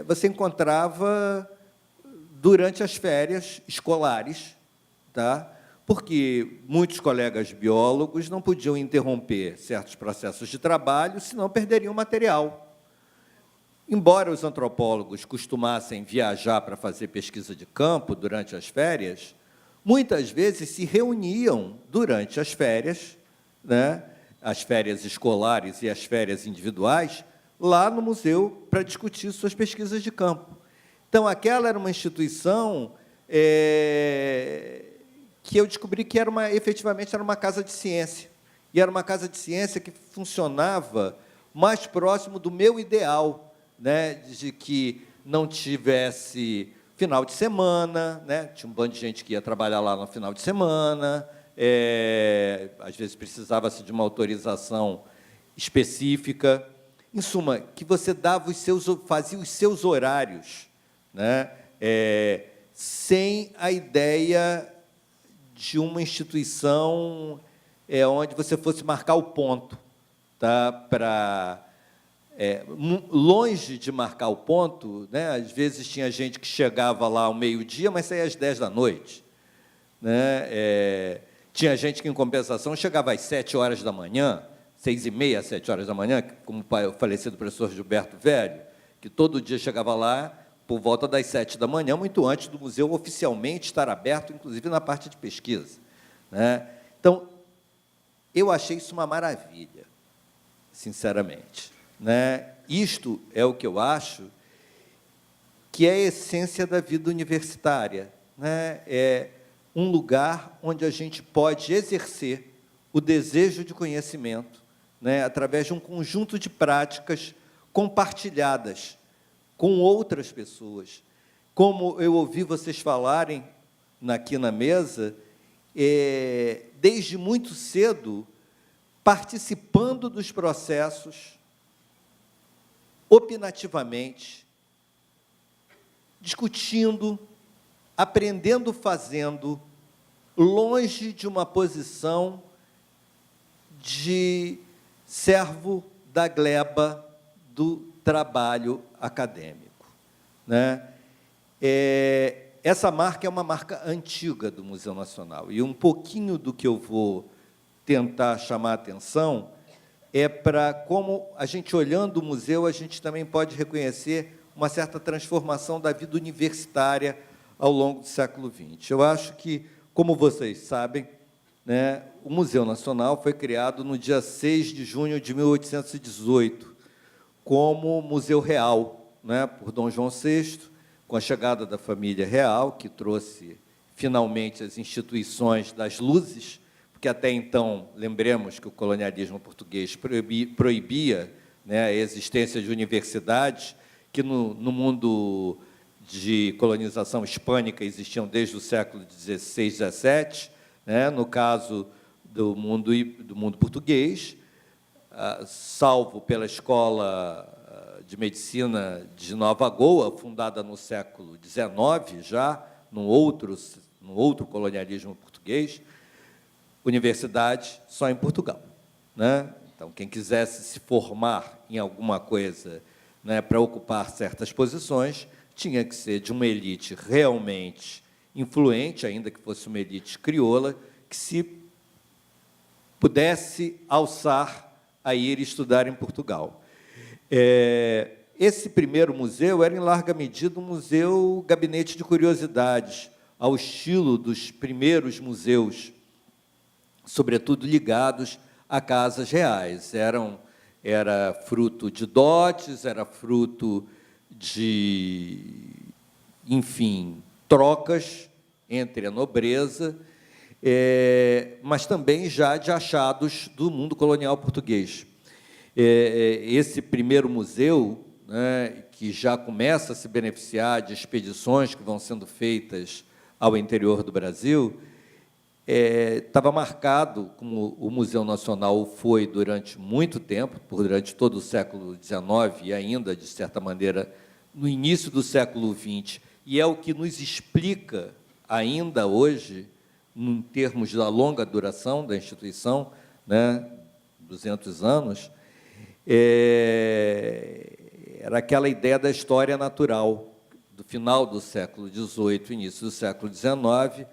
você encontrava durante as férias escolares, tá? Porque muitos colegas biólogos não podiam interromper certos processos de trabalho, senão perderiam material. Embora os antropólogos costumassem viajar para fazer pesquisa de campo durante as férias, muitas vezes se reuniam durante as férias, né, as férias escolares e as férias individuais, lá no museu para discutir suas pesquisas de campo. Então, aquela era uma instituição que eu descobri que efetivamente era uma casa de ciência. E era uma casa de ciência que funcionava mais próximo do meu ideal, né, de que não tivesse final de semana, né, tinha um bando de gente que ia trabalhar lá no final de semana, às vezes precisava-se de uma autorização específica. Em suma, que você fazia os seus horários, né, sem a ideia de uma instituição onde você fosse marcar o ponto, tá? Longe de marcar o ponto, né? Às vezes tinha gente que chegava lá ao meio-dia, mas saía às 10 da noite. Né? Tinha gente que, em compensação, chegava às 7 horas da manhã, 6h30, 7 horas da manhã, como o falecido professor Gilberto Velho, que todo dia chegava lá por volta das 7 da manhã, muito antes do museu oficialmente estar aberto, inclusive na parte de pesquisa. Né? Então, eu achei isso uma maravilha, sinceramente. Né? Isto é o que eu acho que é a essência da vida universitária. Né? É um lugar onde a gente pode exercer o desejo de conhecimento, né, através de um conjunto de práticas compartilhadas com outras pessoas. Como eu ouvi vocês falarem aqui na mesa, desde muito cedo, participando dos processos, opinativamente, discutindo, aprendendo fazendo, longe de uma posição de servo da gleba do trabalho acadêmico. Né? Essa marca é uma marca antiga do Museu Nacional, e um pouquinho do que eu vou tentar chamar a atenção para como a gente, olhando o museu, a gente também pode reconhecer uma certa transformação da vida universitária ao longo do século XX. Eu acho que, como vocês sabem, né, o Museu Nacional foi criado no dia 6 de junho de 1818, como Museu Real, né, por Dom João VI, com a chegada da família real, que trouxe, finalmente, as instituições das luzes, porque, até então, lembremos que o colonialismo português proibia, né, a existência de universidades, que, no mundo de colonização hispânica, existiam desde o século XVI, XVII, né, no caso do mundo português, salvo pela Escola de Medicina de Nova Goa, fundada no século XIX, já, num outro colonialismo português, universidade só em Portugal. Né? Então, quem quisesse se formar em alguma coisa, né, para ocupar certas posições, tinha que ser de uma elite realmente influente, ainda que fosse uma elite crioula, que se pudesse alçar a ir estudar em Portugal. Esse primeiro museu era, em larga medida, um museu gabinete de curiosidades, ao estilo dos primeiros museus, sobretudo ligados a casas reais. Era fruto de dotes, era fruto de, enfim, trocas entre a nobreza, mas também já de achados do mundo colonial português. Esse primeiro museu, né, que já começa a se beneficiar de expedições que vão sendo feitas ao interior do Brasil, estava marcado, como o Museu Nacional foi durante muito tempo, durante todo o século XIX e ainda, de certa maneira, no início do século XX, e é o que nos explica ainda hoje, em termos da longa duração da instituição, né, 200 anos, era aquela ideia da história natural, do final do século XVIII, início do século XIX,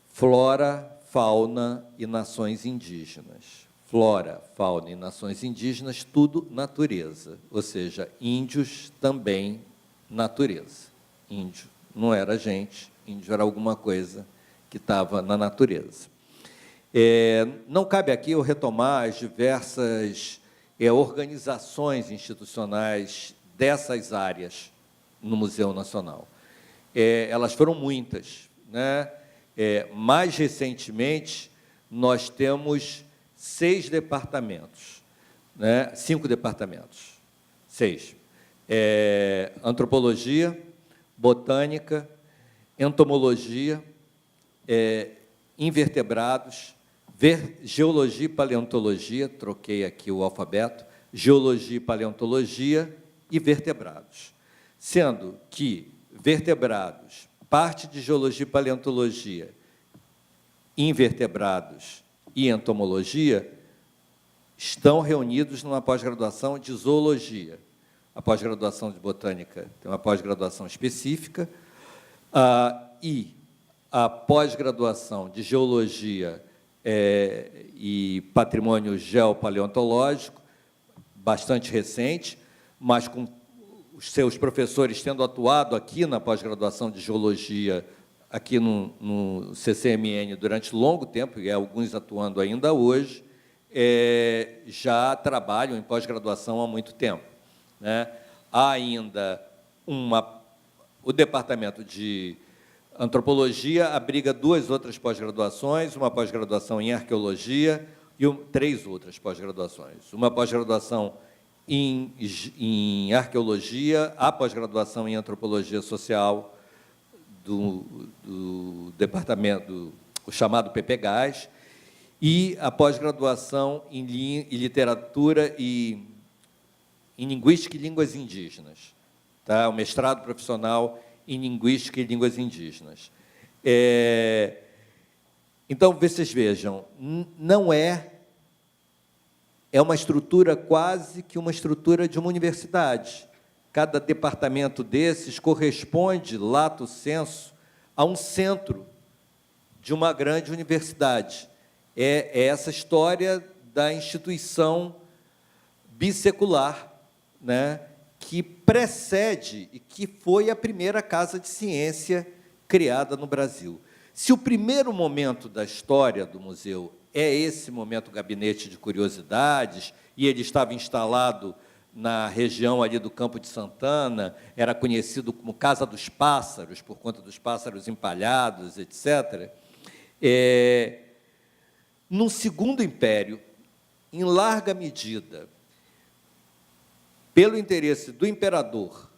flora, fauna e nações indígenas. Flora, fauna e nações indígenas, tudo natureza, ou seja, índios também natureza. Índio não era gente, índio era alguma coisa que estava na natureza. Não cabe aqui eu retomar as diversas organizações institucionais dessas áreas no Museu Nacional. Elas foram muitas, né? Mais recentemente, nós temos 6 departamentos, né? 5 departamentos, 6. Antropologia, botânica, entomologia, invertebrados, geologia e paleontologia, troquei aqui o alfabeto, geologia e paleontologia e vertebrados. Sendo que vertebrados, parte de geologia e paleontologia, invertebrados e entomologia estão reunidos numa pós-graduação de zoologia. A pós-graduação de botânica tem uma pós-graduação específica, e a pós-graduação de geologia e patrimônio geopaleontológico, bastante recente, mas com os seus professores tendo atuado aqui na pós-graduação de geologia, aqui no CCMN durante longo tempo, e alguns atuando ainda hoje, já trabalham em pós-graduação há muito tempo, né? Há ainda o departamento de antropologia abriga 2 outras pós-graduações, uma pós-graduação em arqueologia e 3 outras pós-graduações. Uma pós-graduação em arqueologia, a pós-graduação em antropologia social do departamento, o chamado PPGás, e a pós-graduação em literatura e em linguística e línguas indígenas, tá? O mestrado profissional em linguística e línguas indígenas. Então, vocês vejam, não é uma estrutura quase que uma estrutura de uma universidade. Cada departamento desses corresponde, lato sensu, a um centro de uma grande universidade. É essa história da instituição bissecular, né, que precede e que foi a primeira casa de ciência criada no Brasil. Se o primeiro momento da história do museu é esse momento gabinete de curiosidades, e ele estava instalado na região ali do Campo de Santana, era conhecido como Casa dos Pássaros, por conta dos pássaros empalhados, etc. No Segundo Império, em larga medida, pelo interesse do imperador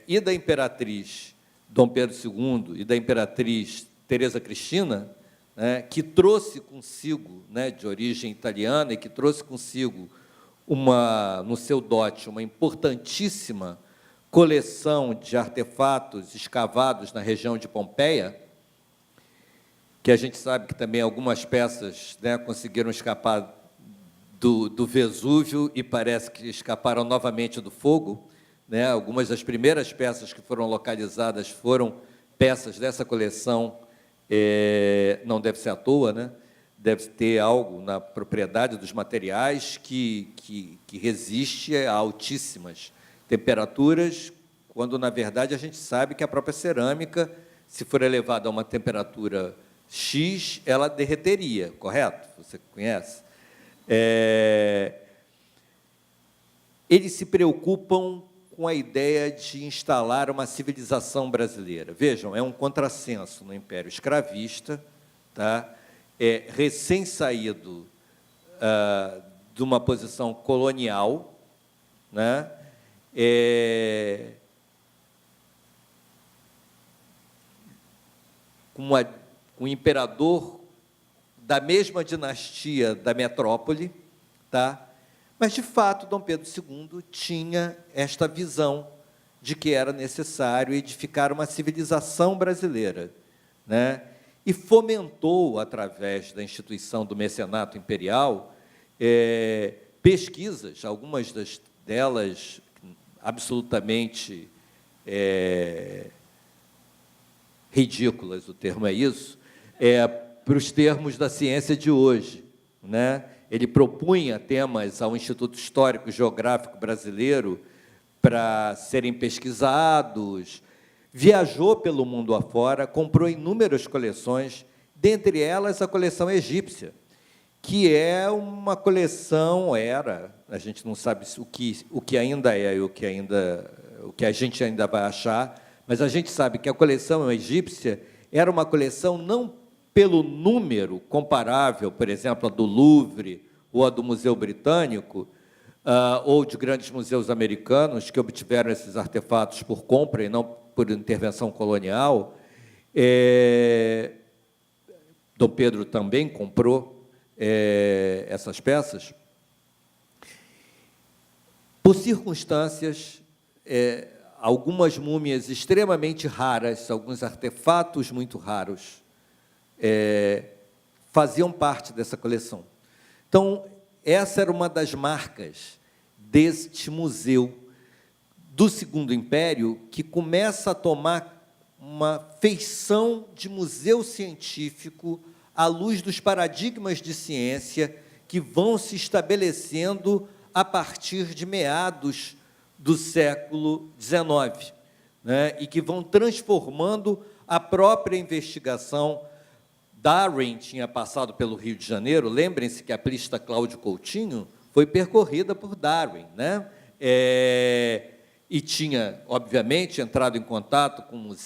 e da imperatriz Dom Pedro II e da imperatriz Teresa Cristina, né, que trouxe consigo, né, de origem italiana, e que trouxe consigo, no seu dote, uma importantíssima coleção de artefatos escavados na região de Pompeia, que a gente sabe que também algumas peças, né, conseguiram escapar do Vesúvio e parece que escaparam novamente do fogo, né? Algumas das primeiras peças que foram localizadas foram peças dessa coleção, não deve ser à toa, né? Deve ter algo na propriedade dos materiais que resiste a altíssimas temperaturas, quando, na verdade, a gente sabe que a própria cerâmica, se for elevada a uma temperatura X, ela derreteria, correto? Você conhece? Eles se preocupam com a ideia de instalar uma civilização brasileira. Vejam, é um contrassenso no Império Escravista, tá? Recém-saído de uma posição colonial, né? Com um imperador da mesma dinastia da metrópole, tá? Mas, de fato, Dom Pedro II tinha esta visão de que era necessário edificar uma civilização brasileira, né? E fomentou, através da instituição do mecenato imperial, pesquisas, algumas delas absolutamente ridículas, o termo é isso, para os termos da ciência de hoje, né? Ele propunha temas ao Instituto Histórico e Geográfico Brasileiro para serem pesquisados, viajou pelo mundo afora, comprou inúmeras coleções, dentre elas a coleção egípcia, que é uma coleção, a gente não sabe o que ainda é e o que a gente ainda vai achar, mas a gente sabe que a coleção egípcia era uma coleção não pelo número comparável, por exemplo, a do Louvre ou a do Museu Britânico, ou de grandes museus americanos que obtiveram esses artefatos por compra e não por intervenção colonial. Dom Pedro também comprou essas peças. Por circunstâncias, algumas múmias extremamente raras, alguns artefatos muito raros, faziam parte dessa coleção. Então, essa era uma das marcas deste museu do Segundo Império, que começa a tomar uma feição de museu científico à luz dos paradigmas de ciência que vão se estabelecendo a partir de meados do século XIX, né, e que vão transformando a própria investigação. Darwin tinha passado pelo Rio de Janeiro, lembrem-se que a pista Cláudio Coutinho foi percorrida por Darwin, né? E tinha, obviamente, entrado em contato com